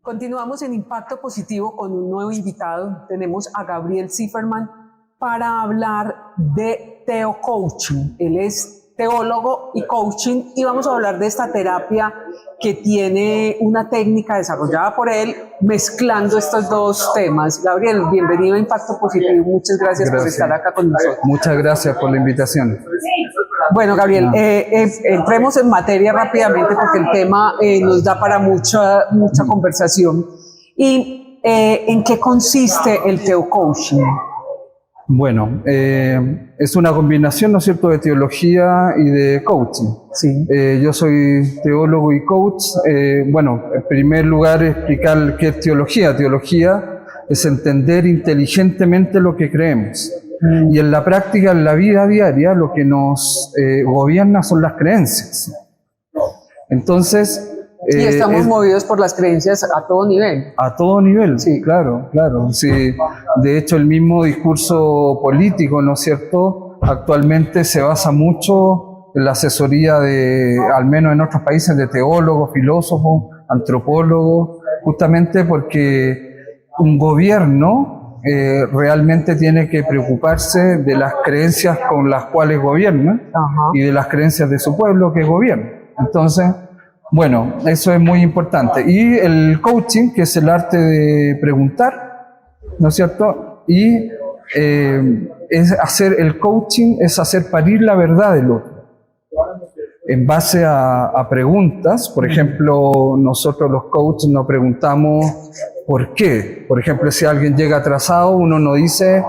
Continuamos en Impacto Positivo con un nuevo invitado. Tenemos a Gabriel Zifferman para hablar de teocoaching. Él es teólogo y coaching y vamos a hablar de esta terapia que tiene una técnica desarrollada por él mezclando estos dos temas. Gabriel, bienvenido a Impacto Positivo. Muchas gracias por estar acá con nosotros. Muchas gracias por la invitación. Bueno, Gabriel, entremos en materia rápidamente porque el tema nos da para mucha conversación. ¿Y en qué consiste el teocoaching? Bueno, es una combinación, ¿no es cierto?, de teología y de coaching. Sí. Yo soy teólogo y coach. Bueno, en primer lugar, explicar qué es teología. Teología es entender inteligentemente lo que creemos. Y en la práctica, en la vida diaria, lo que nos gobierna son las creencias. Entonces... y estamos movidos por las creencias a todo nivel. A todo nivel, sí. Claro. Sí. De hecho, el mismo discurso político, ¿no es cierto?, actualmente se basa mucho en la asesoría de, al menos en otros países, de teólogos, filósofos, antropólogos, justamente porque un gobierno realmente tiene que preocuparse de las creencias con las cuales gobierna. Ajá. Y de las creencias de su pueblo que gobierna. Entonces, bueno, eso es muy importante. Y el coaching, que es el arte de preguntar, ¿no es cierto? Y el coaching es hacer parir la verdad del otro. En base a preguntas, por ejemplo, nosotros los coaches nos preguntamos ¿por qué? Por ejemplo, si alguien llega atrasado, uno no dice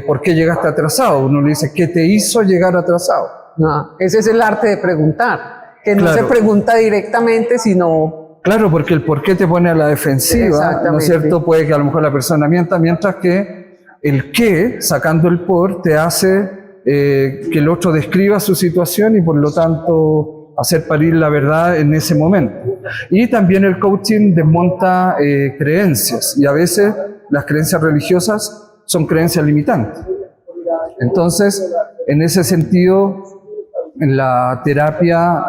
¿por qué llegaste atrasado? Uno le dice ¿qué te hizo llegar atrasado? No, ese es el arte de preguntar, que no se pregunta directamente, sino... Claro, porque el por qué te pone a la defensiva, ¿no es cierto? Puede que a lo mejor la persona mienta, mientras que el qué, sacando el por, te hace que el otro describa su situación y por lo tanto hacer parir la verdad en ese momento. Y también el coaching desmonta creencias, y a veces las creencias religiosas son creencias limitantes. Entonces, en ese sentido, en la terapia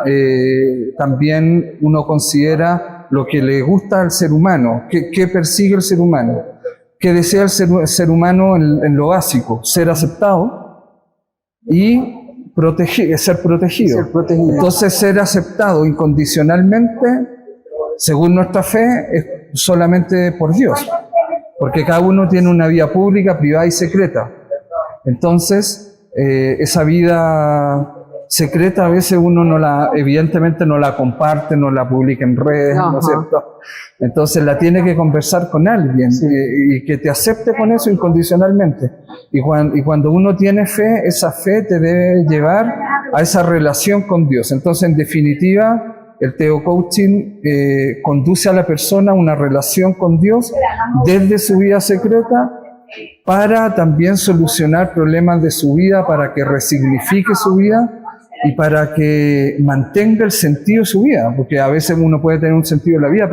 también uno considera lo que le gusta al ser humano, qué persigue el ser humano, qué desea el ser humano en lo básico: ser aceptado y ser protegido. Entonces, ser aceptado incondicionalmente, según nuestra fe, es solamente por Dios, porque cada uno tiene una vida pública, privada y secreta. Entonces, esa vida secreta a veces uno evidentemente no la comparte, no la publica en redes, ¿no es cierto? Entonces la tiene que conversar con alguien, sí, y que te acepte con eso incondicionalmente. Y cuando uno tiene fe, esa fe te debe llevar a esa relación con Dios. Entonces, en definitiva, el teocoaching conduce a la persona a una relación con Dios desde su vida secreta, para también solucionar problemas de su vida, para que resignifique su vida y para que mantenga el sentido de su vida, porque a veces uno puede tener un sentido de la vida,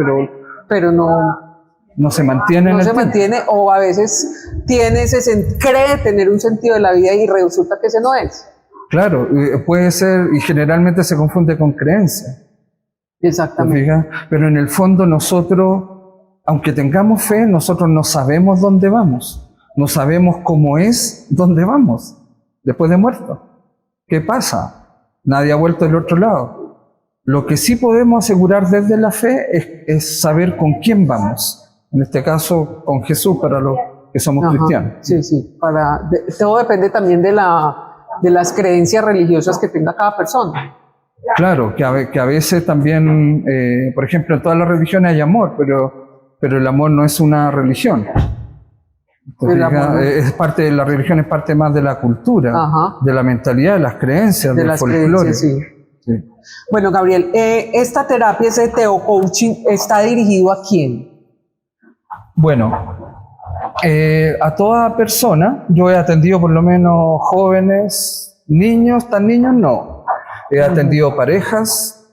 pero no se mantiene. No se mantiene, o a veces cree tener un sentido de la vida y resulta que ese no es. Claro, puede ser, y generalmente se confunde con creencia. Exactamente. Pero en el fondo nosotros, aunque tengamos fe, nosotros no sabemos dónde vamos. No sabemos cómo es dónde vamos después de muerto. ¿Qué pasa? Nadie ha vuelto del otro lado. Lo que sí podemos asegurar desde la fe es saber con quién vamos. En este caso, con Jesús, para los que somos cristianos. Sí. Todo depende también de las creencias religiosas que tenga cada persona. Claro, que a veces también, por ejemplo, en todas las religiones hay amor, pero el amor no es una religión. Es parte de la religión, es parte más de la cultura, de la mentalidad, de las creencias, del folclore. Sí. Bueno, Gabriel, esta terapia, ese teocoaching, ¿está dirigido a quién? Bueno, a toda persona. Yo he atendido por lo menos jóvenes, niños, tan niños no. He atendido parejas,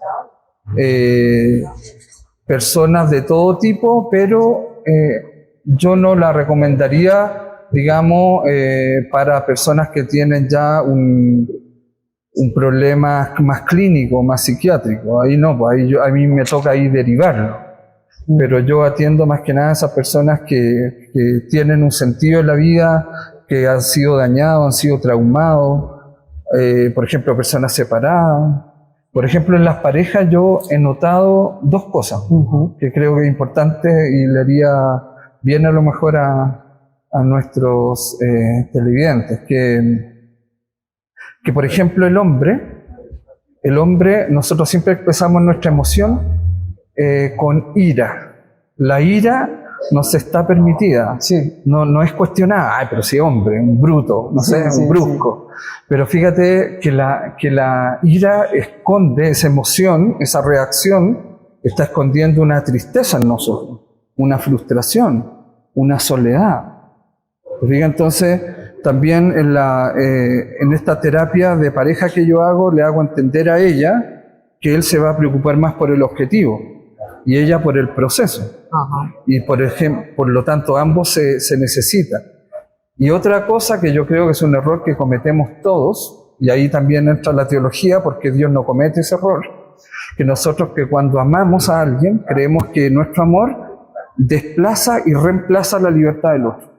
personas de todo tipo, pero yo no la recomendaría, digamos, para personas que tienen ya un problema más clínico, más psiquiátrico. Ahí no, pues a mí me toca ahí derivarlo. pero yo atiendo más que nada a esas personas que tienen un sentido en la vida, que han sido dañados, han sido traumados, por ejemplo, personas separadas. Por ejemplo, en las parejas yo he notado dos cosas que creo que es importante y le haría bien a lo mejor a nuestros televidentes, que por ejemplo el hombre, nosotros siempre expresamos nuestra emoción con ira. La ira nos está permitida, Sí. no es cuestionada. Ay, pero si hombre, un bruto, no sé, Sí, un brusco. Pero fíjate que la ira esconde esa emoción, esa reacción, está escondiendo una tristeza en nosotros, una frustración, una soledad. Fíjate, entonces, también en esta terapia de pareja que yo hago, le hago entender a ella que él se va a preocupar más por el objetivo y ella por el proceso. Ajá. Y por lo tanto ambos se necesitan. Y otra cosa que yo creo que es un error que cometemos todos, y ahí también entra la teología, porque Dios no comete ese error, que nosotros que cuando amamos a alguien creemos que nuestro amor desplaza y reemplaza la libertad del otro.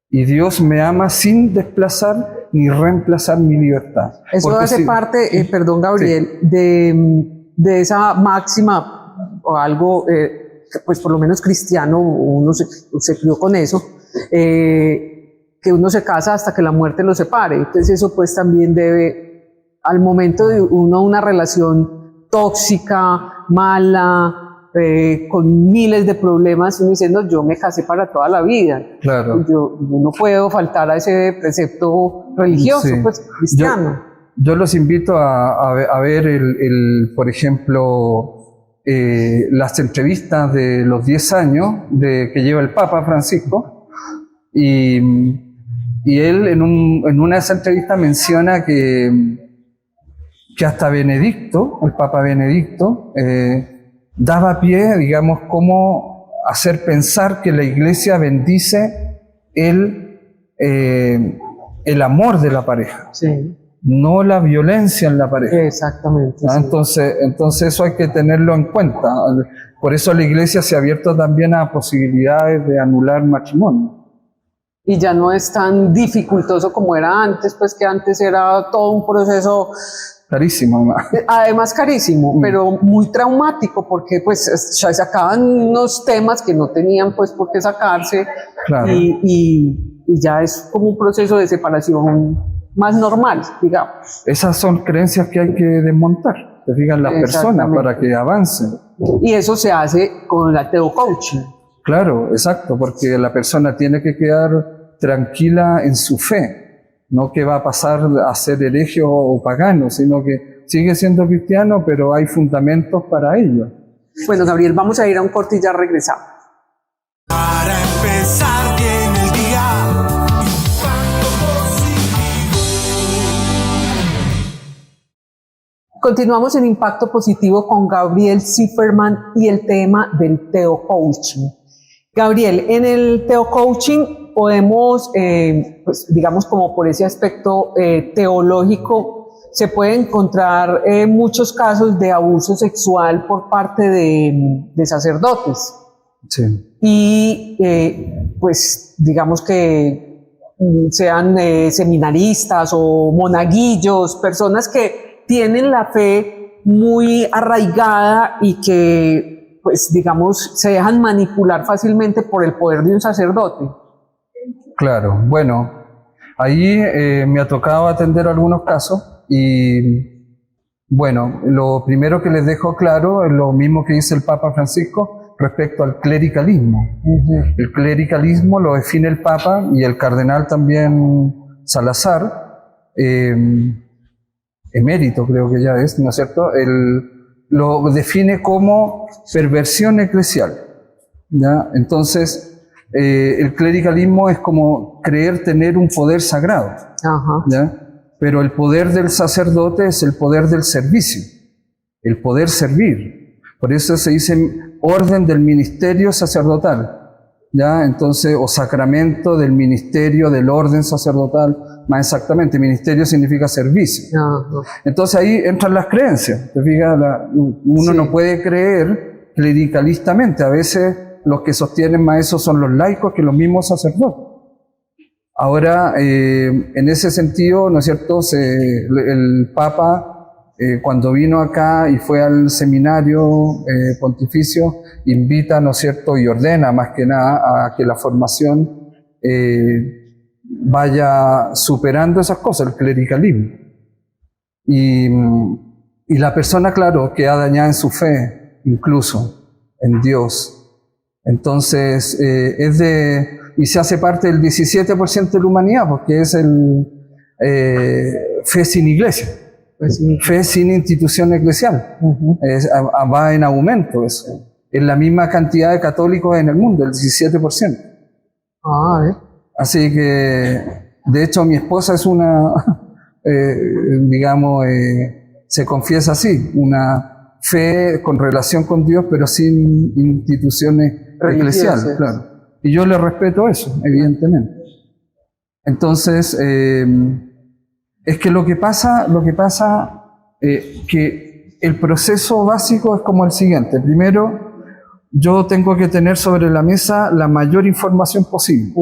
Y Dios me ama sin desplazar ni reemplazar mi libertad. Eso Porque hace parte, perdón Gabriel, de esa máxima o algo, pues por lo menos cristiano, uno se crió con eso, que uno se casa hasta que la muerte lo separe. Entonces eso pues también debe, al momento de una relación tóxica, mala, con miles de problemas, uno diciendo yo me casé para toda la vida. Claro. Yo no puedo faltar a ese precepto religioso, Sí. pues cristiano. Yo los invito a ver, por ejemplo, las entrevistas de los 10 años que lleva el Papa Francisco, y él en una de esas entrevistas menciona que hasta Benedicto, el Papa Benedicto, daba pie, digamos, cómo hacer pensar que la Iglesia bendice el amor de la pareja. Sí. No la violencia en la pareja. Exactamente. ¿Ah? Sí. Entonces eso hay que tenerlo en cuenta. Por eso la Iglesia se ha abierto también a posibilidades de anular matrimonio. Y ya no es tan dificultoso como era antes, pues que antes era todo un proceso, Carísimo, además carísimo, pero muy traumático, porque pues se sacaban unos temas que no tenían pues por qué sacarse. Claro. Y ya es como un proceso de separación más normal, digamos. Esas son creencias que hay que desmontar, te digan las personas para que avancen. Y eso se hace con la teocoaching. Claro, exacto, porque la persona tiene que quedar tranquila en su fe, no que va a pasar a ser hereje o pagano, sino que sigue siendo cristiano, pero hay fundamentos para ello. Bueno, Gabriel, vamos a ir a un corte y ya regresamos. Para empezar bien el día, impacto positivo. Continuamos en Impacto Positivo con Gabriel Zifferman y el tema del teocoaching. Gabriel, en el teocoaching podemos, pues digamos como por ese aspecto teológico, se puede encontrar muchos casos de abuso sexual por parte de sacerdotes. Sí. Y pues digamos que sean seminaristas o monaguillos, personas que tienen la fe muy arraigada y que pues digamos se dejan manipular fácilmente por el poder de un sacerdote. Claro, bueno, ahí me ha tocado atender algunos casos y bueno, lo primero que les dejo claro es lo mismo que dice el Papa Francisco respecto al clericalismo. El clericalismo lo define el Papa y el cardenal también Salazar, emérito creo que ya es, ¿no es cierto? Lo define como perversión eclesial, ¿ya? Entonces, el clericalismo es como creer tener un poder sagrado, Ajá. ¿ya? Pero el poder del sacerdote es el poder del servicio, el poder servir. Por eso se dice orden del ministerio sacerdotal, ¿ya? Entonces, o sacramento del ministerio del orden sacerdotal, más exactamente, ministerio significa servicio. Ajá. Entonces ahí entran las creencias, ¿te fijas? Uno Sí. no puede creer clericalistamente. A veces los que sostienen más eso son los laicos que los mismos sacerdotes. Ahora, en ese sentido, ¿no es cierto?, el Papa, cuando vino acá y fue al seminario pontificio, invita, ¿no es cierto?, y ordena más que nada a que la formación vaya superando esas cosas, el clericalismo. Y la persona, claro, queda dañada en su fe, incluso en Dios. Entonces, y se hace parte del 17% de la humanidad, porque es fe sin iglesia, fe sin institución eclesial. Va en aumento eso. Es la misma cantidad de católicos en el mundo, el 17%. Así que, de hecho, mi esposa es una, digamos, se confiesa así, una fe con relación con Dios, pero sin instituciones eclesiales, claro. Y yo le respeto eso, evidentemente. Entonces, es que lo que pasa, que el proceso básico es como el siguiente. Primero, yo tengo que tener sobre la mesa la mayor información posible.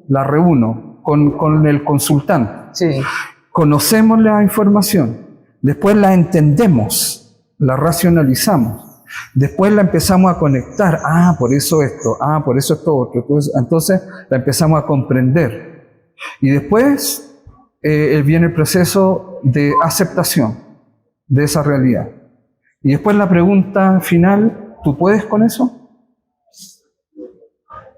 La reúno con el consultante. Sí. Conocemos la información, después la entendemos, la racionalizamos. Después la empezamos a conectar. Por eso esto. Por eso esto otro. Entonces la empezamos a comprender. Y después viene el proceso de aceptación de esa realidad. Y después la pregunta final, ¿tú puedes con eso?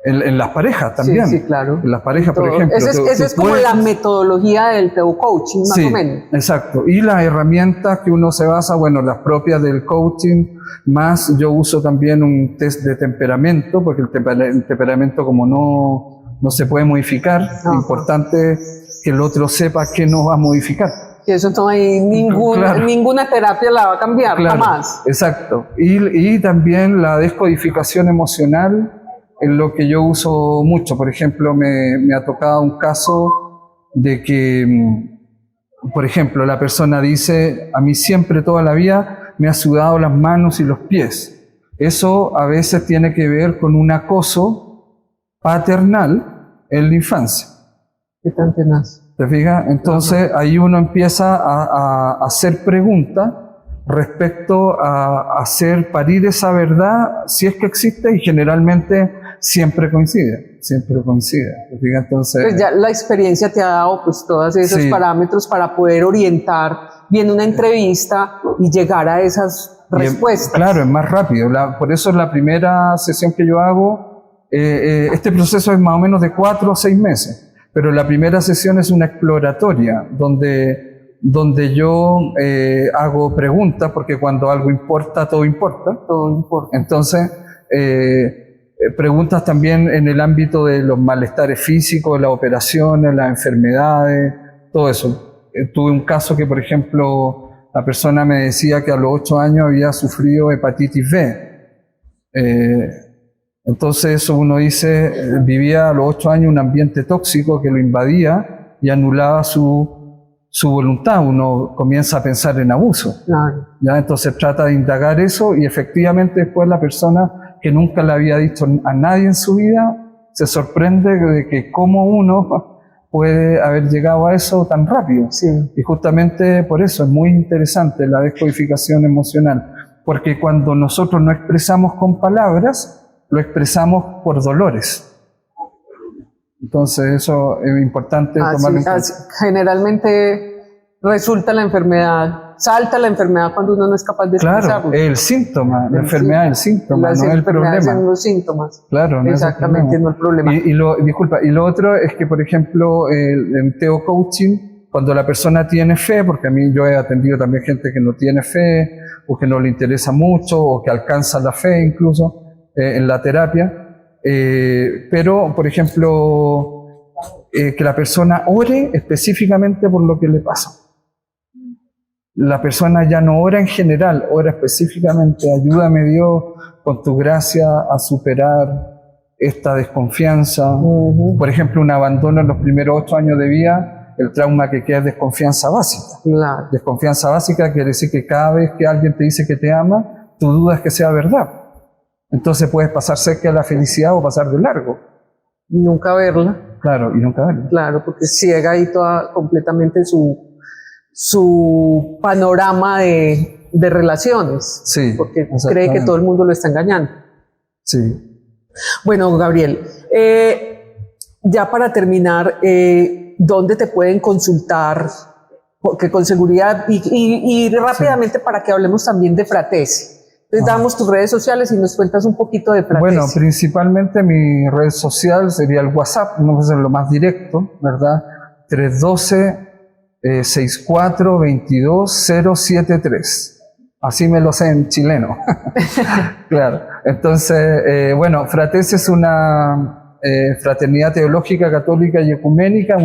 En las parejas también. Sí, claro. En las parejas, por ejemplo. Esa es como la metodología del Teo Coaching, más o menos. Exacto. Y las herramientas que uno se basa, bueno, las propias del coaching, más yo uso también un test de temperamento, porque el temperamento como no se puede modificar, es importante que el otro sepa qué no va a modificar. Y eso no hay ninguna terapia la va a cambiar, jamás. Exacto. Y también la descodificación emocional, es lo que yo uso mucho. Por ejemplo, me ha tocado un caso de que, por ejemplo, la persona dice, a mí siempre toda la vida me ha sudado las manos y los pies. Eso a veces tiene que ver con un acoso paternal en la infancia. ¿Qué tan tenaz? ¿Te fijas? Entonces ahí uno empieza a hacer preguntas respecto a hacer parir esa verdad, si es que existe, y generalmente siempre coincide. ¿Te fijas? Entonces, pues ya la experiencia te ha dado pues todos esos parámetros para poder orientar bien una entrevista y llegar a esas respuestas. Claro, es más rápido. Por eso es la primera sesión que yo hago. Este proceso es más o menos de 4 o 6 meses. Pero la primera sesión es una exploratoria, donde yo hago preguntas, porque cuando algo importa, todo importa. Todo importa. Entonces, preguntas también en el ámbito de los malestares físicos, las operaciones, las enfermedades, todo eso. Tuve un caso que, por ejemplo, la persona me decía que a los 8 años había sufrido hepatitis B. Entonces eso uno dice, vivía a los 8 años un ambiente tóxico que lo invadía y anulaba su voluntad. Uno comienza a pensar en abuso. Claro. ¿Ya? Entonces trata de indagar eso y efectivamente después la persona que nunca le había dicho a nadie en su vida se sorprende de que cómo uno puede haber llegado a eso tan rápido. Sí. Y justamente por eso es muy interesante la descodificación emocional, porque cuando nosotros no expresamos con palabras, lo expresamos por dolores. Entonces eso es importante tomarlo en cuenta. Generalmente resulta la enfermedad, salta la enfermedad cuando uno no es capaz de expresarlo. Claro, el síntoma, la enfermedad es el síntoma, no es el problema. Son los síntomas. Claro, no exactamente, no el problema. Disculpa, y lo otro es que, por ejemplo, en Teo Coaching, cuando la persona tiene fe, porque a mí yo he atendido también gente que no tiene fe, o que no le interesa mucho, o que alcanza la fe incluso, en la terapia, pero, por ejemplo, que la persona ore específicamente por lo que le pasa. La persona ya no ora en general, ora específicamente, ayúdame Dios con tu gracia a superar esta desconfianza. Por ejemplo, un abandono en los primeros 8 años de vida, el trauma que queda es desconfianza básica. Claro. Desconfianza básica quiere decir que cada vez que alguien te dice que te ama, tú dudas que sea verdad. Entonces puedes pasar cerca de la felicidad o pasar de largo. Y nunca verla. Claro, y nunca verla. Claro, porque ciega ahí toda completamente su panorama de relaciones. Sí, Porque cree que exactamente. todo el mundo lo está engañando. Sí. Bueno, Gabriel, ya para terminar, ¿dónde te pueden consultar? Porque con seguridad, y rápidamente para que hablemos también de Fratesi. Entonces damos tus redes sociales y nos cuentas un poquito de Fratesi. Bueno, principalmente mi red social sería el WhatsApp, no es lo más directo, ¿verdad? 312-64-22-073. Así me lo sé en chileno. Claro. Entonces, bueno, Fratesi es una fraternidad teológica, católica y ecuménica,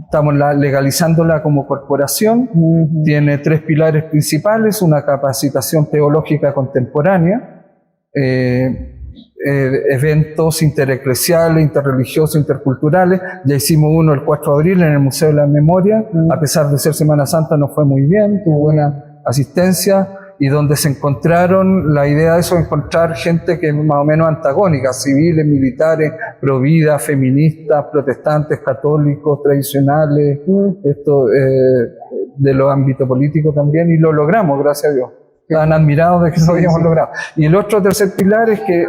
estamos legalizándola como corporación. Tiene 3 pilares principales: una capacitación teológica contemporánea, eventos intereclesiales, interreligiosos, interculturales. Ya hicimos uno el 4 de abril en el Museo de la Memoria. A pesar de ser Semana Santa, nos fue muy bien, tuvo buena asistencia, y donde se encontraron, la idea de eso es encontrar gente que es más o menos antagónica, civiles, militares, pro vida, feministas, protestantes, católicos, tradicionales, de los ámbitos políticos también, y lo logramos, gracias a Dios. Estaban admirados de que lo habíamos logrado. Y el otro tercer pilar es que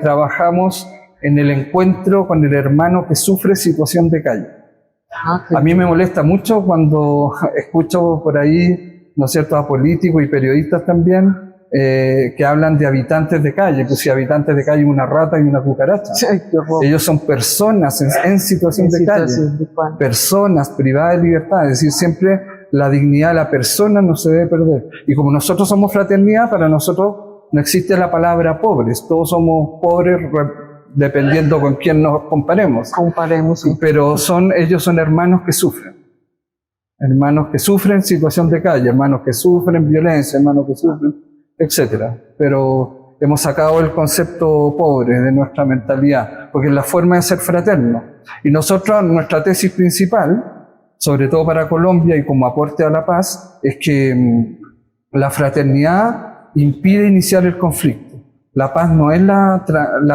trabajamos en el encuentro con el hermano que sufre situación de calle. A mí me molesta mucho cuando escucho por ahí, ¿no es cierto?, a políticos y periodistas también, que hablan de habitantes de calle. Pues si habitantes de calle, una rata y una cucaracha. Ay, qué horror. Ellos son personas en situación de calle, personas privadas de libertad. Es decir, siempre la dignidad de la persona no se debe perder. Y como nosotros somos fraternidad, para nosotros no existe la palabra pobres. Todos somos pobres dependiendo con quién nos comparemos. Sí. Pero ellos son hermanos que sufren. Hermanos que sufren situación de calle, hermanos que sufren violencia, hermanos que sufren, etcétera. Pero hemos sacado el concepto pobre de nuestra mentalidad, porque es la forma de ser fraterno. Y nosotros, nuestra tesis principal, sobre todo para Colombia y como aporte a la paz, es que la fraternidad impide iniciar el conflicto. La paz no es la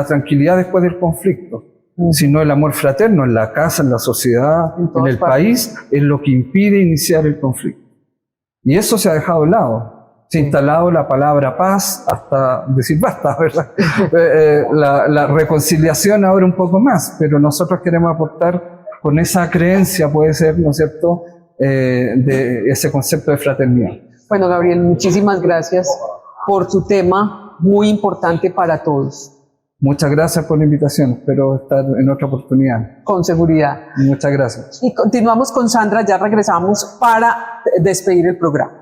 tranquilidad después del conflicto, sino el amor fraterno en la casa, en la sociedad, en el país, es lo que impide iniciar el conflicto. Y eso se ha dejado de lado. Se ha instalado la palabra paz hasta decir basta, ¿verdad? La reconciliación ahora un poco más, pero nosotros queremos aportar con esa creencia, puede ser, ¿no es cierto?, de ese concepto de fraternidad. Bueno, Gabriel, muchísimas gracias por tu tema, muy importante para todos. Muchas gracias por la invitación, espero estar en otra oportunidad. Con seguridad. Muchas gracias. Y continuamos con Sandra, ya regresamos para despedir el programa.